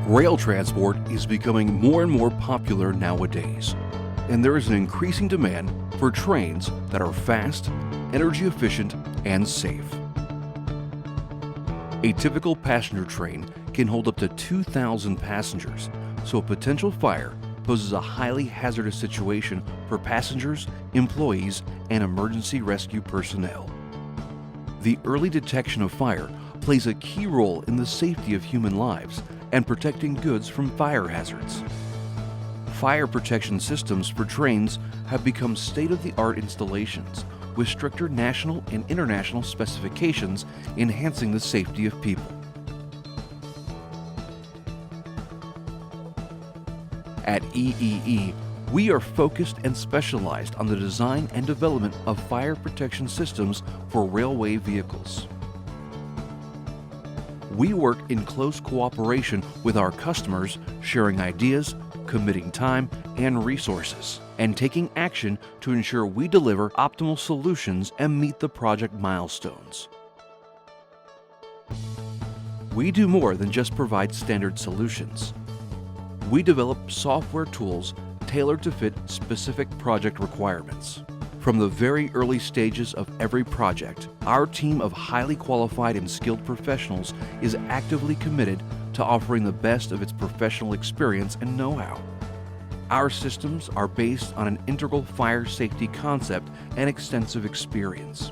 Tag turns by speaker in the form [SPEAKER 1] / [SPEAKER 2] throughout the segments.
[SPEAKER 1] Rail transport is becoming more and more popular nowadays, and there is an increasing demand for trains that are fast, energy efficient, and safe. A typical passenger train can hold up to 2,000 passengers, so a potential fire poses a highly hazardous situation for passengers, employees, and emergency rescue personnel. The early detection of fire plays a key role in the safety of human lives and protecting goods from fire hazards. Fire protection systems for trains have become state-of-the-art installations with stricter national and international specifications enhancing the safety of people. At EEE, we are focused and specialized on the design and development of fire protection systems for railway vehicles. We work in close cooperation with our customers, sharing ideas, committing time and resources, and taking action to ensure we deliver optimal solutions and meet the project milestones. We do more than just provide standard solutions. We develop software tools tailored to fit specific project requirements. From the very early stages of every project, our team of highly qualified and skilled professionals is actively committed to offering the best of its professional experience and know-how. Our systems are based on an integral fire safety concept and extensive experience.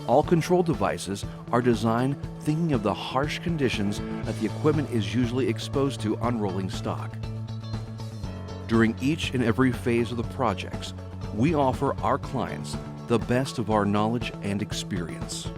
[SPEAKER 1] All control devices are designed thinking of the harsh conditions that the equipment is usually exposed to on rolling stock. During each and every phase of the projects, we offer our clients the best of our knowledge and experience.